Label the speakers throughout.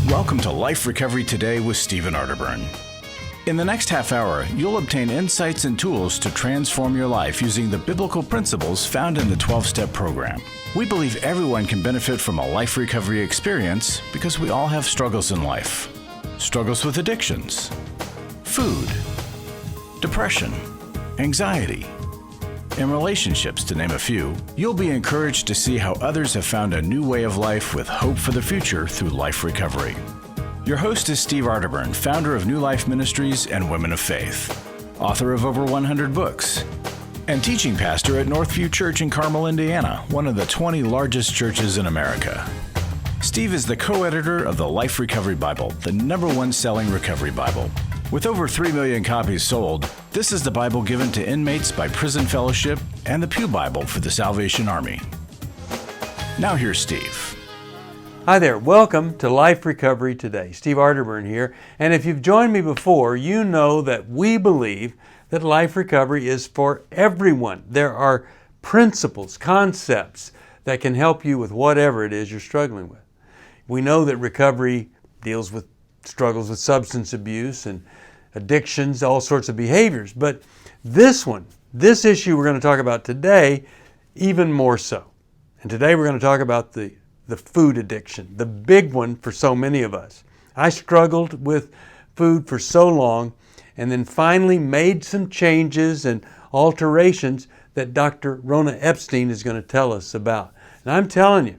Speaker 1: Welcome to Life Recovery Today with Stephen Arterburn. In the next half hour, you'll obtain insights and tools to transform your life using the biblical principles found in the 12-step program. We believe everyone can benefit from a life recovery experience because we all have struggles in life. Struggles with addictions, food, depression, anxiety, and relationships, to name a few. You'll be encouraged to see how others have found a new way of life with hope for the future through life recovery. Your host is Steve Arterburn, founder of New Life Ministries and Women of Faith, author of over 100 books, and teaching pastor at Northview Church in Carmel, Indiana, one of the 20 largest churches in America. Steve is the co-editor of the Life Recovery Bible, the #1 selling recovery Bible. With over 3 million copies sold, this is the Bible given to inmates by Prison Fellowship and the Pew Bible for the Salvation Army. Now here's Steve.
Speaker 2: Hi there, welcome to Life Recovery Today. Steve Arterburn here, and if you've joined me before, you know that we believe that life recovery is for everyone. There are principles, concepts that can help you with whatever it is you're struggling with. We know that recovery deals with struggles with substance abuse and addictions, all sorts of behaviors. But this issue we're going to talk about today, even more so. And today we're going to talk about the food addiction, the big one for so many of us. I struggled with food for so long and then finally made some changes and alterations that Dr. Rhona Epstein is going to tell us about. And I'm telling you,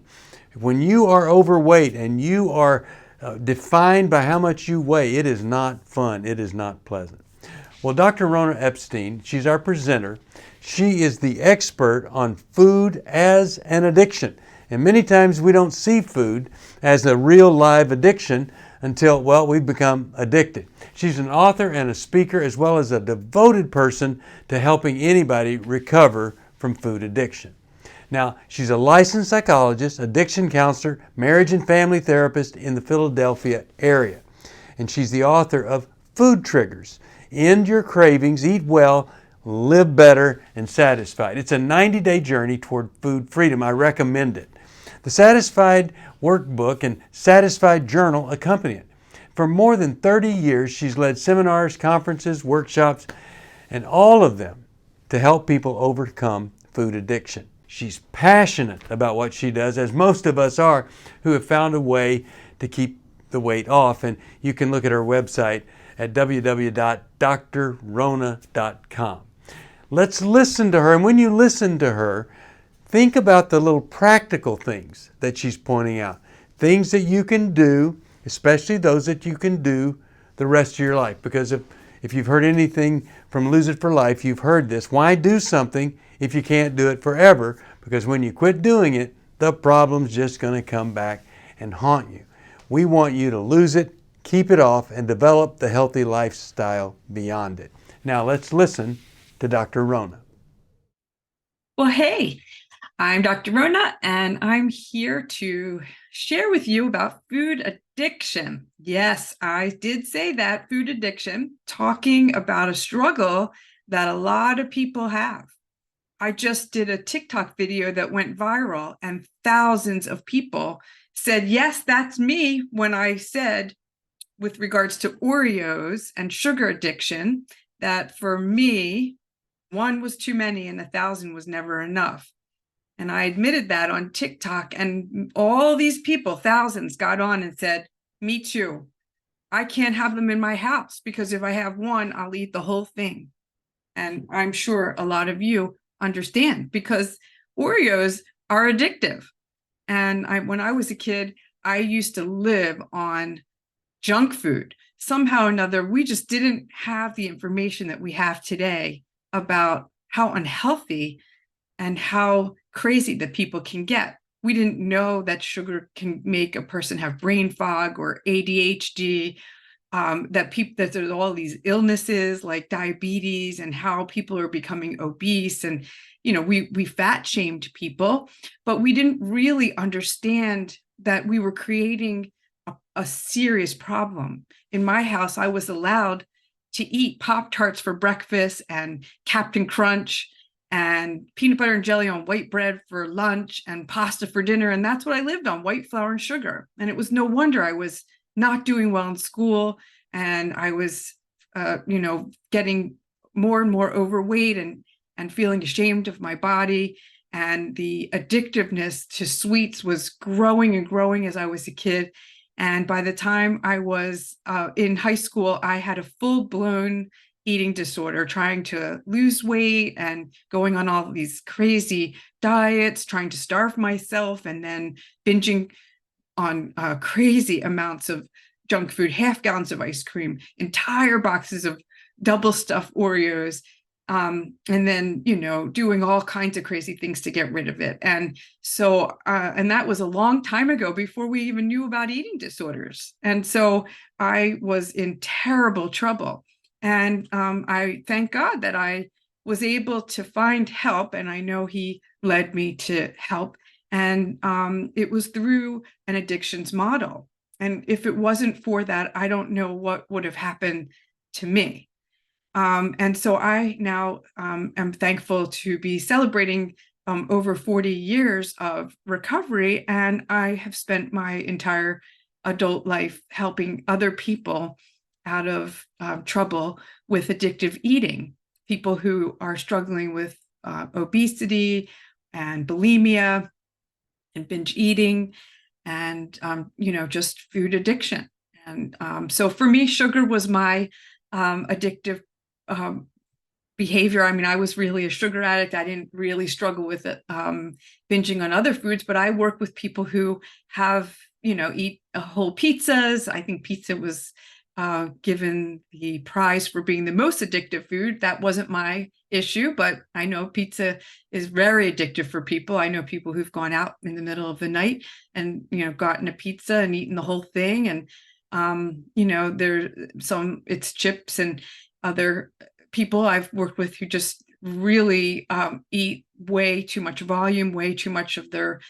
Speaker 2: when you are overweight and you are defined by how much you weigh, it is not fun. It is not pleasant. Well, Dr. Rhona Epstein, she's our presenter. She is the expert on food as an addiction. And many times we don't see food as a real live addiction until, we've become addicted. She's an author and a speaker as well as a devoted person to helping anybody recover from food addiction. Now, she's a licensed psychologist, addiction counselor, marriage and family therapist in the Philadelphia area. And she's the author of Food Triggers: End Your Cravings, Eat Well, Live Better, and Satisfied. It's a 90-day journey toward food freedom. I recommend it. The Satisfied Workbook and Satisfied Journal accompany it. For more than 30 years, she's led seminars, conferences, workshops, and all of them to help people overcome food addiction. She's passionate about what she does, as most of us are who have found a way to keep the weight off. And you can look at her website at www.drrhona.com. Let's listen to her. And when you listen to her, think about the little practical things that she's pointing out. Things that you can do, especially those that you can do the rest of your life. Because if you've heard anything from Lose It for Life, you've heard this. Why do something if you can't do it forever? Because when you quit doing it, the problem's just going to come back and haunt you. We want you to lose it, keep it off, and develop the healthy lifestyle beyond it. Now let's listen to Dr. Rhona.
Speaker 3: Well, hey, I'm Dr. Rhona, and I'm here to share with you about food addiction. Yes, I did say that, food addiction, talking about a struggle that a lot of people have. I just did a TikTok video that went viral, and thousands of people said, yes, that's me, when I said, with regards to Oreos and sugar addiction, that for me, one was too many and 1,000 was never enough. And I admitted that on TikTok, and all these people, thousands, got on and said, me too. I can't have them in my house because if I have one, I'll eat the whole thing. And I'm sure a lot of you understand because Oreos are addictive. And when I was a kid, I used to live on junk food. Somehow or another, we just didn't have the information that we have today about how unhealthy and how crazy that people can get. We didn't know that sugar can make a person have brain fog or ADHD, that there's all these illnesses like diabetes and how people are becoming obese. And, we fat shamed people, but we didn't really understand that we were creating a serious problem. In my house, I was allowed to eat Pop-Tarts for breakfast and Captain Crunch and peanut butter and jelly on white bread for lunch and pasta for dinner. And that's what I lived on, white flour and sugar. And it was no wonder I was not doing well in school, and I was, getting more and more overweight and feeling ashamed of my body. And the addictiveness to sweets was growing and growing as I was a kid. And by the time I was in high school, I had a full-blown eating disorder, trying to lose weight and going on all these crazy diets, trying to starve myself, and then binging on crazy amounts of junk food, half gallons of ice cream, entire boxes of double stuffed Oreos, and then, doing all kinds of crazy things to get rid of it. And so, and that was a long time ago, before we even knew about eating disorders. And so I was in terrible trouble. And I thank God that I was able to find help, and I know He led me to help. And it was through an addictions model. And if it wasn't for that, I don't know what would have happened to me. And so I now am thankful to be celebrating over 40 years of recovery. And I have spent my entire adult life helping other people out of trouble with addictive eating, people who are struggling with obesity and bulimia and binge eating and, just food addiction. And so for me, sugar was my addictive behavior. I mean, I was really a sugar addict. I didn't really struggle with it, binging on other foods, but I work with people who have, eat whole pizzas. I think pizza was given the prize for being the most addictive food. That wasn't my issue, but I know pizza is very addictive for people. I know people who've gone out in the middle of the night and, gotten a pizza and eaten the whole thing. And, it's chips, and other people I've worked with who just really eat way too much volume, way too much of their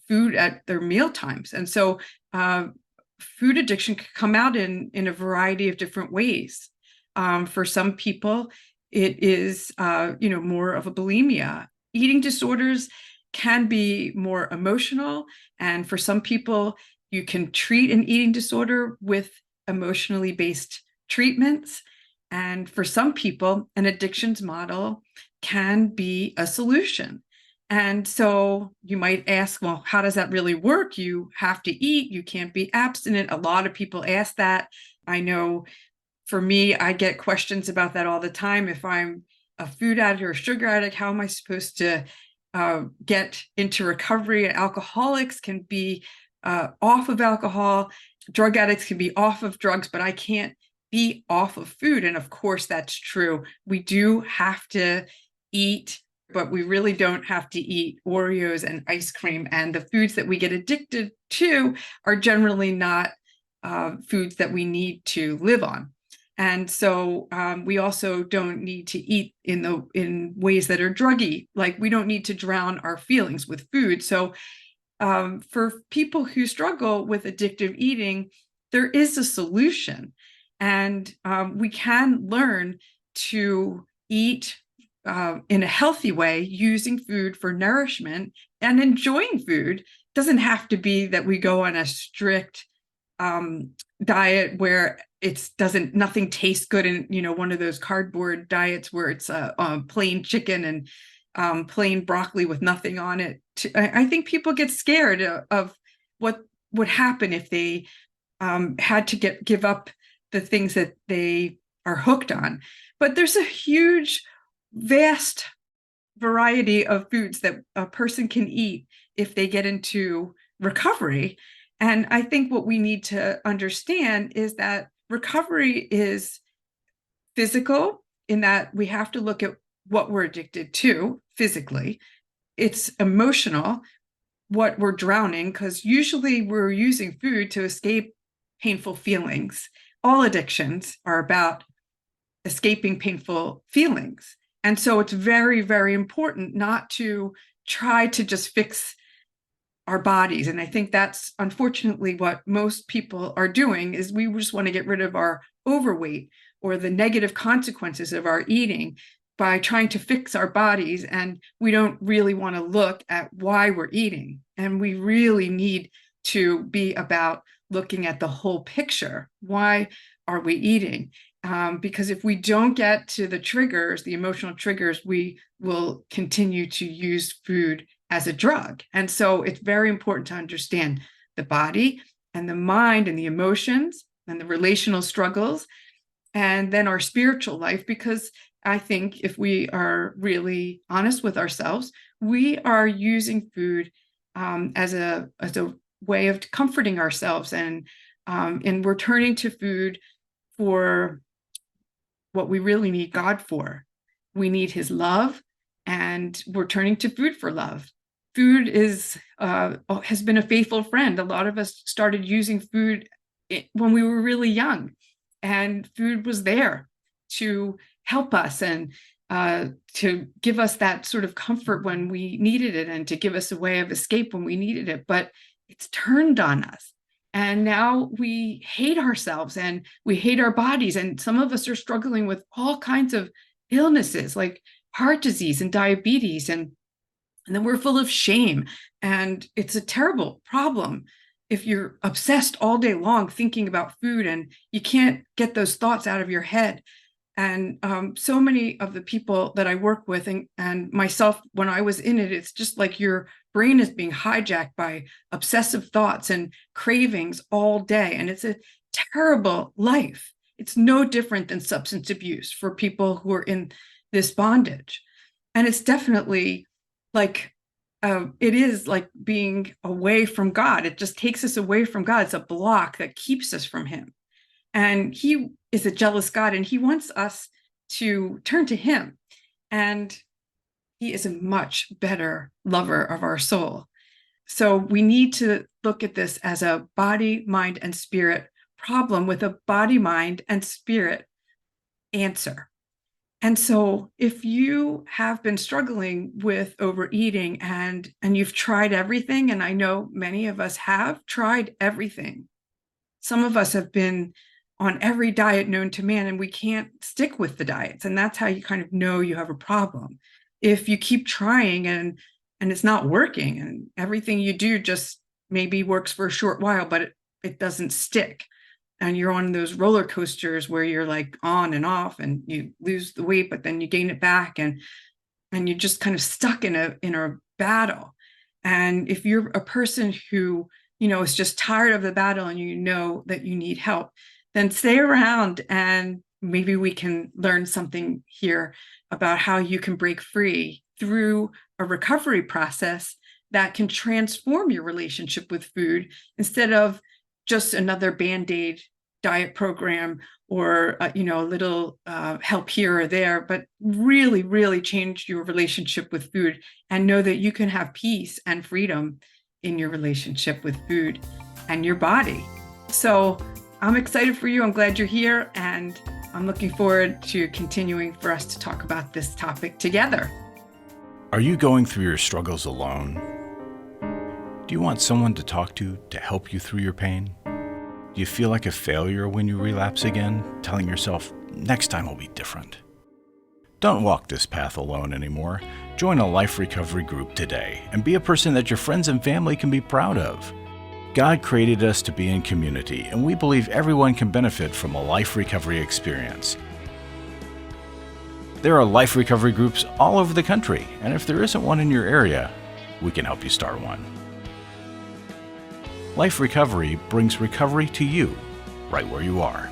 Speaker 3: food at their meal times. And so food addiction can come out in a variety of different ways. For some people, it is, more of a bulimia. Eating disorders can be more emotional. And for some people, you can treat an eating disorder with emotionally based treatments. And for some people, an addictions model can be a solution. And so you might ask, well, how does that really work? You have to eat, you can't be abstinent. A lot of people ask that. I know for me, I get questions about that all the time. If I'm a food addict or a sugar addict, how am I supposed to get into recovery? Alcoholics can be off of alcohol, drug addicts can be off of drugs, but I can't be off of food. And of course, that's true. We do have to eat, but we really don't have to eat Oreos and ice cream. And the foods that we get addicted to are generally not foods that we need to live on. And so we also don't need to eat in ways that are druggy. Like, we don't need to drown our feelings with food. So for people who struggle with addictive eating, there is a solution. And we can learn to eat in a healthy way, using food for nourishment and enjoying food. It doesn't have to be that we go on a strict diet where nothing tastes good, and one of those cardboard diets where it's plain chicken and plain broccoli with nothing on it. I think people get scared of what would happen if they had to give up the things that they are hooked on. But there's a huge, vast variety of foods that a person can eat if they get into recovery. And I think what we need to understand is that recovery is physical, in that we have to look at what we're addicted to physically. It's emotional, what we're drowning, because usually we're using food to escape painful feelings. All addictions are about escaping painful feelings. And so it's very, very important not to try to just fix our bodies. And I think that's unfortunately what most people are doing, is we just want to get rid of our overweight or the negative consequences of our eating by trying to fix our bodies. And we don't really want to look at why we're eating. And we really need to be about looking at the whole picture. Why are we eating? Because if we don't get to the triggers, the emotional triggers, we will continue to use food as a drug. And so it's very important to understand the body and the mind and the emotions and the relational struggles, and then our spiritual life, because I think if we are really honest with ourselves, we are using food as a way of comforting ourselves, and we're turning to food for what we really need God for. We need His love, and we're turning to food for love. Food has been a faithful friend. A lot of us started using food when we were really young, and food was there to help us and to give us that sort of comfort when we needed it, and to give us a way of escape when we needed it. But it's turned on us. And now we hate ourselves and we hate our bodies. And some of us are struggling with all kinds of illnesses like heart disease and diabetes. And then we're full of shame. And it's a terrible problem if you're obsessed all day long thinking about food and you can't get those thoughts out of your head. And so many of the people that I work with and myself, when I was in it, it's just like your brain is being hijacked by obsessive thoughts and cravings all day. And it's a terrible life. It's no different than substance abuse for people who are in this bondage. And it's definitely like, it is like being away from God. It just takes us away from God. It's a block that keeps us from Him. And He is a jealous God, and He wants us to turn to Him. And He is a much better lover of our soul. So we need to look at this as a body, mind, and spirit problem with a body, mind, and spirit answer. And so if you have been struggling with overeating and you've tried everything, and I know many of us have tried everything. Some of us have been on every diet known to man, and we can't stick with the diets. And that's how you kind of know you have a problem. If you keep trying and it's not working, and everything you do just maybe works for a short while, but it doesn't stick. And you're on those roller coasters where you're like on and off, and you lose the weight, but then you gain it back, and you're just kind of stuck in a battle. And if you're a person who, is just tired of the battle and you know that you need help, then stay around and maybe we can learn something here about how you can break free through a recovery process that can transform your relationship with food instead of just another Band-Aid diet program or a little help here or there, but really, really change your relationship with food and know that you can have peace and freedom in your relationship with food and your body. So I'm excited for you. I'm glad you're here, and I'm looking forward to continuing for us to talk about this topic together.
Speaker 1: Are you going through your struggles alone? Do you want someone to talk to help you through your pain? Do you feel like a failure when you relapse again, telling yourself, next time will be different? Don't walk this path alone anymore. Join a life recovery group today and be a person that your friends and family can be proud of. God created us to be in community, and we believe everyone can benefit from a life recovery experience. There are life recovery groups all over the country, and if there isn't one in your area, we can help you start one. Life Recovery brings recovery to you, right where you are.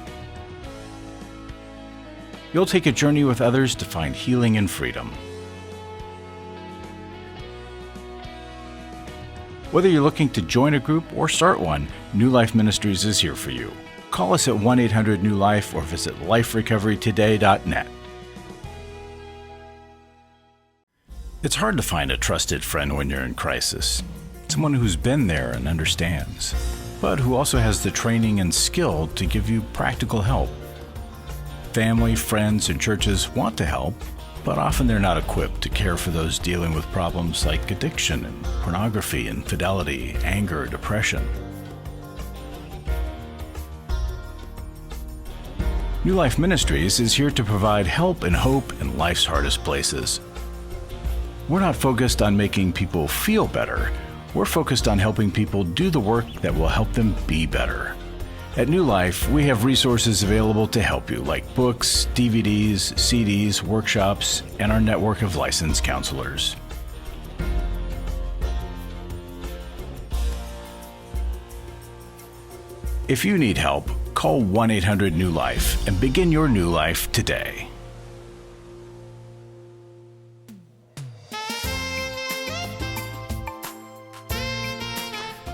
Speaker 1: You'll take a journey with others to find healing and freedom. Whether you're looking to join a group or start one, New Life Ministries is here for you. Call us at 1-800-NEW-LIFE or visit liferecoverytoday.net. It's hard to find a trusted friend when you're in crisis. Someone who's been there and understands, but who also has the training and skill to give you practical help. Family, friends, and churches want to help, but often they're not equipped to care for those dealing with problems like addiction and pornography, infidelity, anger, depression. New Life Ministries is here to provide help and hope in life's hardest places. We're not focused on making people feel better. we're focused on helping people do the work that will help them be better. At New Life, we have resources available to help you, like books, DVDs, CDs, workshops, and our network of licensed counselors. If you need help, call 1-800-NEW-LIFE and begin your new life today.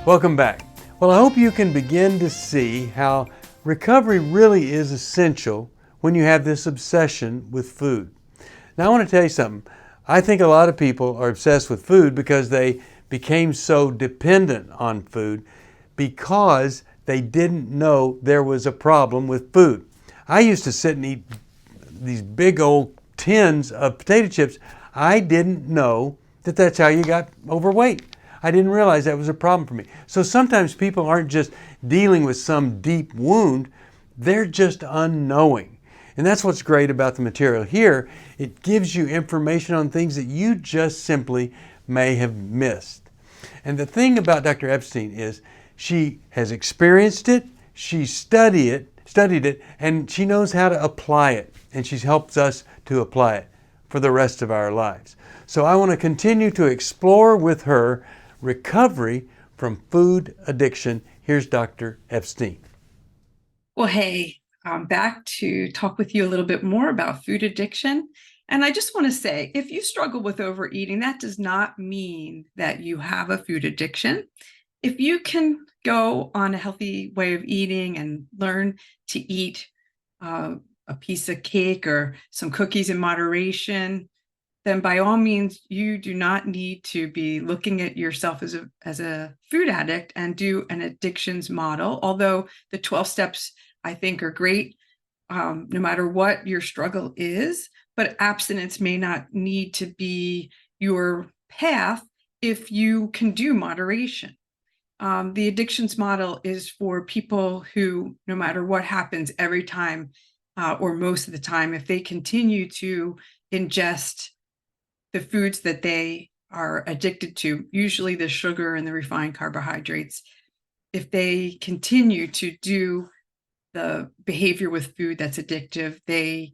Speaker 2: Welcome back. Well, I hope you can begin to see how recovery really is essential when you have this obsession with food. Now, I want to tell you something. I think a lot of people are obsessed with food because they became so dependent on food because they didn't know there was a problem with food. I used to sit and eat these big old tins of potato chips. I didn't know that that's how you got overweight. I didn't realize that was a problem for me. So sometimes people aren't just dealing with some deep wound, they're just unknowing. And that's what's great about the material here. It gives you information on things that you just simply may have missed. And the thing about Dr. Epstein is she has experienced it, she studied it, and she knows how to apply it. And she helps us to apply it for the rest of our lives. So I want to continue to explore with her recovery from food addiction. Here's Dr. Epstein.
Speaker 3: Well, hey, I'm back to talk with you a little bit more about food addiction. And I just want to say, if you struggle with overeating, that does not mean that you have a food addiction. If you can go on a healthy way of eating and learn to eat a piece of cake or some cookies in moderation, then by all means, you do not need to be looking at yourself as a food addict and do an addictions model. Although the 12 steps, I think, are great, no matter what your struggle is, but abstinence may not need to be your path if you can do moderation. The addictions model is for people who, no matter what happens every time, or most of the time, if they continue to ingest the foods that they are addicted to, usually the sugar and the refined carbohydrates, if they continue to do the behavior with food that's addictive, they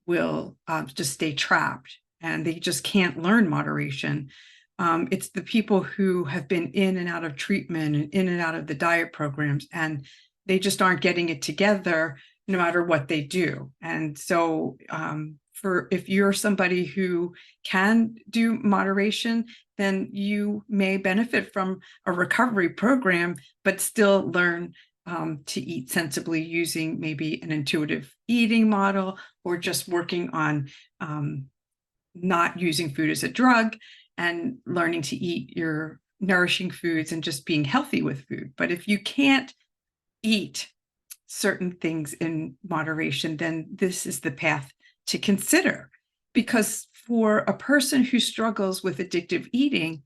Speaker 3: will just stay trapped and they just can't learn moderation. It's the people who have been in and out of treatment and in and out of the diet programs, and they just aren't getting it together no matter what they do. And so if you're somebody who can do moderation, then you may benefit from a recovery program, but still learn to eat sensibly using maybe an intuitive eating model, or just working on not using food as a drug and learning to eat your nourishing foods and just being healthy with food. But if you can't eat certain things in moderation, then this is the path to consider. Because for a person who struggles with addictive eating,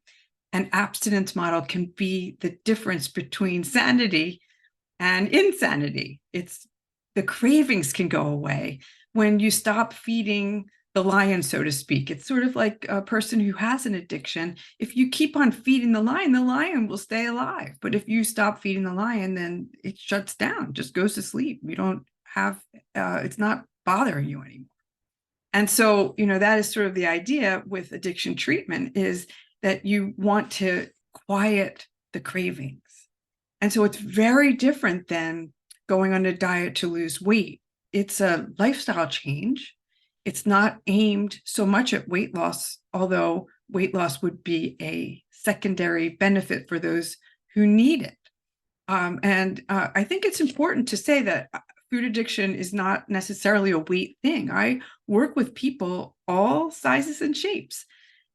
Speaker 3: an abstinence model can be the difference between sanity and insanity. It's the cravings can go away when you stop feeding the lion, so to speak. It's sort of like a person who has an addiction. If you keep on feeding the lion will stay alive. But if you stop feeding the lion, then it shuts down, just goes to sleep. You don't have, it's not bothering you anymore. And so, that is sort of the idea with addiction treatment, is that you want to quiet the cravings. And so it's very different than going on a diet to lose weight. It's a lifestyle change. It's not aimed so much at weight loss, although weight loss would be a secondary benefit for those who need it. I think it's important to say that food addiction is not necessarily a weight thing. I work with people all sizes and shapes.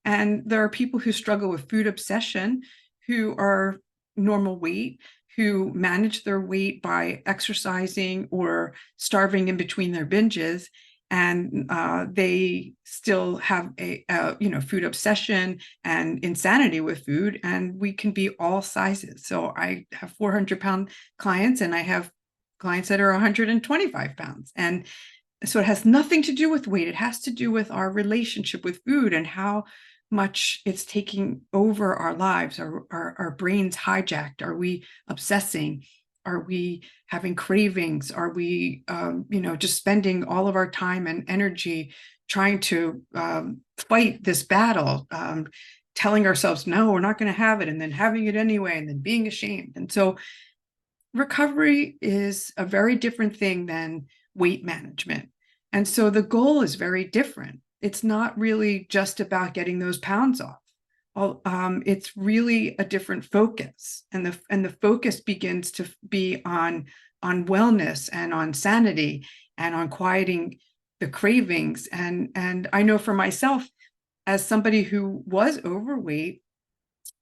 Speaker 3: And there are people who struggle with food obsession, who are normal weight, who manage their weight by exercising or starving in between their binges. And they still have a food obsession and insanity with food, and we can be all sizes. So I have 400-pound clients, and I have clients that are 125 pounds. And so it has nothing to do with weight. It has to do with our relationship with food and how much it's taking over our lives. Are our brains hijacked? Are we obsessing? Are we having cravings? Are we, just spending all of our time and energy trying to fight this battle, telling ourselves, no, we're not going to have it, and then having it anyway, and then being ashamed. And so recovery is a very different thing than weight management. And so the goal is very different. It's not really just about getting those pounds off. It's really a different focus, and the focus begins to be on wellness and on sanity and on quieting the cravings. And I know for myself, as somebody who was overweight,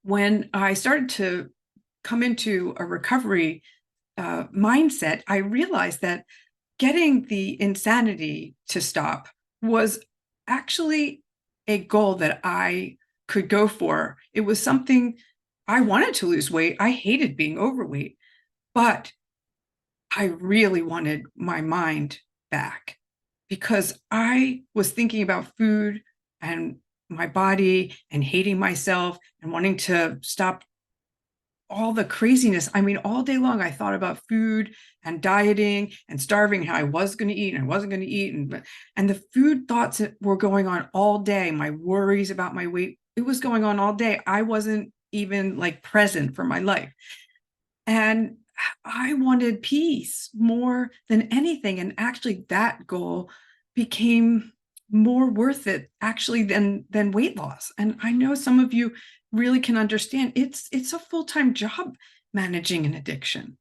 Speaker 3: when I started to come into a recovery mindset, I realized that getting the insanity to stop was actually a goal that I could go for. It was something I wanted to lose weight. I hated being overweight, but I really wanted my mind back because I was thinking about food and my body and hating myself and wanting to stop all the craziness. I mean, all day long, I thought about food and dieting and starving, how I was going to eat and I wasn't going to eat. And the food thoughts that were going on all day, my worries about my weight, it was going on all day. I wasn't even like present for my life. And I wanted peace more than anything. And actually, that goal became more worth it actually than weight loss. And I know some of you really can understand it's a full-time job managing an addiction.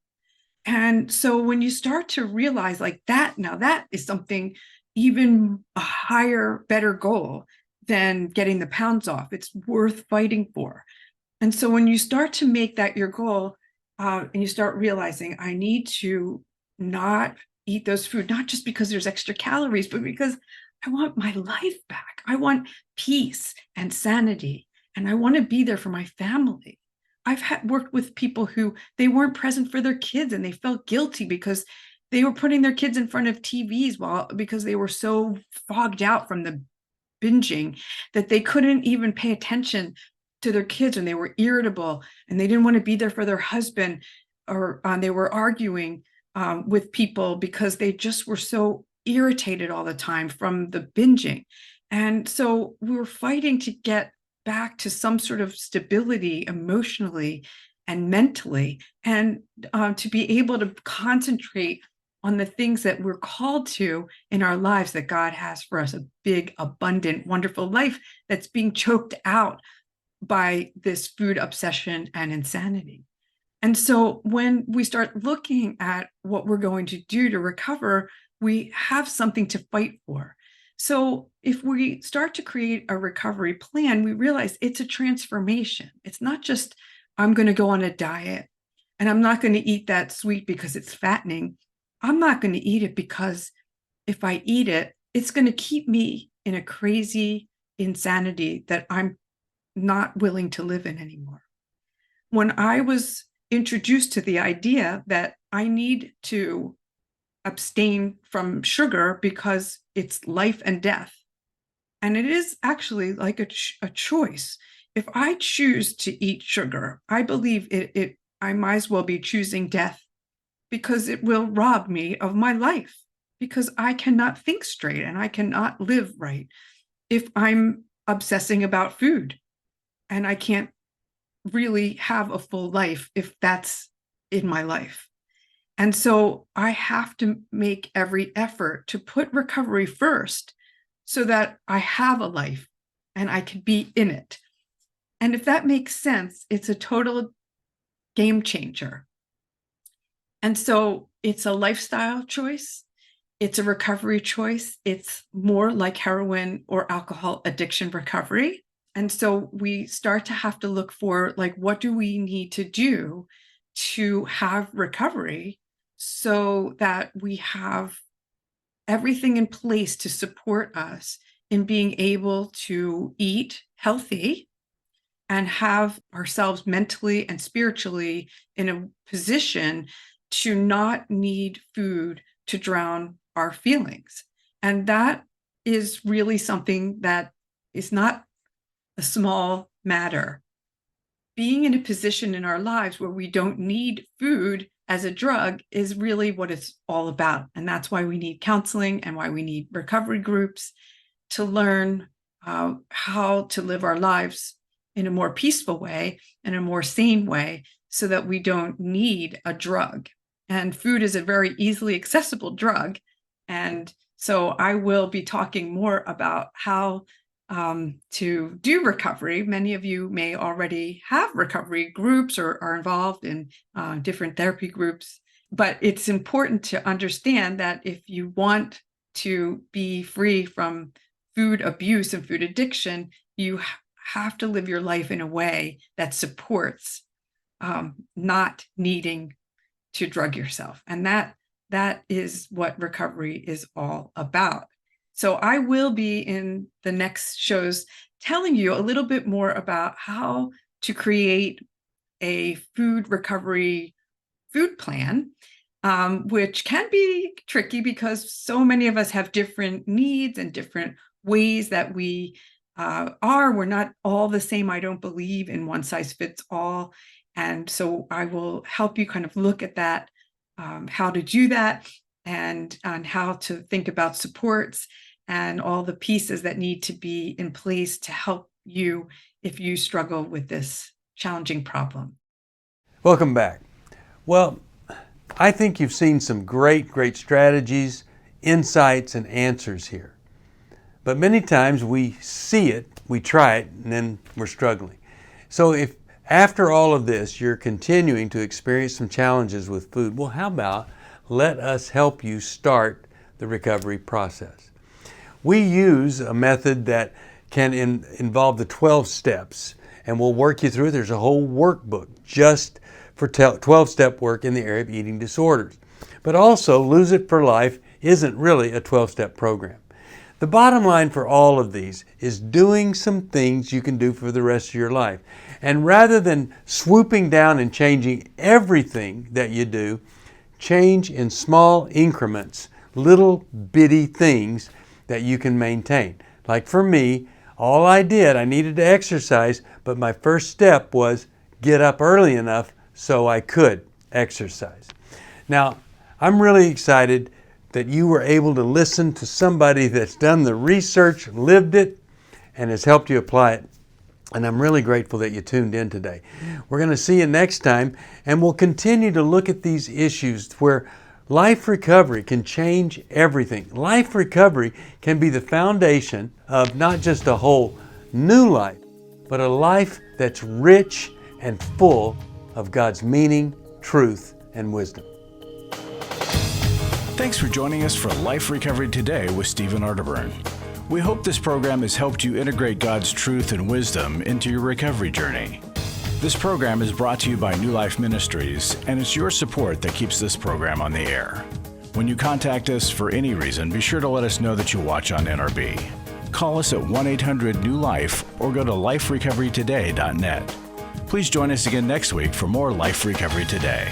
Speaker 3: And so when you start to realize like that, now that is something even a higher, better goal than getting the pounds off. It's worth fighting for. And so when you start to make that your goal, and you start realizing I need to not eat those food, not just because there's extra calories, but because I want my life back. I want peace and sanity, and I want to be there for my family. I've worked with people who they weren't present for their kids and they felt guilty because they were putting their kids in front of TVs because they were so fogged out from the binging that they couldn't even pay attention to their kids, and they were irritable and they didn't want to be there for their husband, or they were arguing with people because they just were so irritated all the time from the binging. And so we were fighting to get back to some sort of stability emotionally and mentally, and to be able to concentrate on the things that we're called to in our lives, that God has for us, a big, abundant, wonderful life that's being choked out by this food obsession and insanity. And so when we start looking at what we're going to do to recover, we have something to fight for. So if we start to create a recovery plan, we realize it's a transformation. It's not just, I'm going to go on a diet and I'm not going to eat that sweet because it's fattening. I'm not going to eat it because if I eat it, it's going to keep me in a crazy insanity that I'm not willing to live in anymore. When I was introduced to the idea that I need to abstain from sugar because it's life and death, and it is actually like a choice. If I choose to eat sugar, I believe I might as well be choosing death, because it will rob me of my life, because I cannot think straight and I cannot live right if I'm obsessing about food. And I can't really have a full life if that's in my life. And so I have to make every effort to put recovery first so that I have a life and I can be in it. And if that makes sense, it's a total game changer. And so it's a lifestyle choice. It's a recovery choice. It's more like heroin or alcohol addiction recovery. And so we start to have to look for, like, what do we need to do to have recovery so that we have everything in place to support us in being able to eat healthy and have ourselves mentally and spiritually in a position to not need food to drown our feelings. And that is really something that is not the small matter. Being in a position in our lives where we don't need food as a drug is really what it's all about. And that's why we need counseling and why we need recovery groups to learn how to live our lives in a more peaceful way and a more sane way so that we don't need a drug. And food is a very easily accessible drug. And so I will be talking more about how to do recovery. Many of you may already have recovery groups or are involved in different therapy groups, but it's important to understand that if you want to be free from food abuse and food addiction, you have to live your life in a way that supports not needing to drug yourself. And that is what recovery is all about. So I will be in the next shows telling you a little bit more about how to create a food recovery food plan, which can be tricky because so many of us have different needs and different ways that we we're not all the same. I don't believe in one size fits all. And so I will help you kind of look at that, how to do that, and how to think about supports and all the pieces that need to be in place to help you if you struggle with this challenging problem.
Speaker 2: Welcome back. Well, I think you've seen some great strategies, insights, and answers here. But many times we see it, we try it, and then we're struggling. So if after all of this you're continuing to experience some challenges with food, well, how about let us help you start the recovery process. We use a method that can involve the 12 steps, and we'll work you through it. There's a whole workbook just for 12-step work in the area of eating disorders. But also, Lose It for Life isn't really a 12-step program. The bottom line for all of these is doing some things you can do for the rest of your life. And rather than swooping down and changing everything that you do, change in small increments, little bitty things that you can maintain. Like for me, all I needed to exercise, but my first step was get up early enough so I could exercise. Now, I'm really excited that you were able to listen to somebody that's done the research, lived it, and has helped you apply it. And I'm really grateful that you tuned in today. We're going to see you next time, and we'll continue to look at these issues where life recovery can change everything. Life recovery can be the foundation of not just a whole new life, but a life that's rich and full of God's meaning, truth, and wisdom.
Speaker 1: Thanks for joining us for Life Recovery Today with Stephen Arterburn. We hope this program has helped you integrate God's truth and wisdom into your recovery journey. This program is brought to you by New Life Ministries, and it's your support that keeps this program on the air. When you contact us for any reason, be sure to let us know that you watch on NRB. Call us at 1-800-NEW-LIFE or go to liferecoverytoday.net. Please join us again next week for more Life Recovery Today.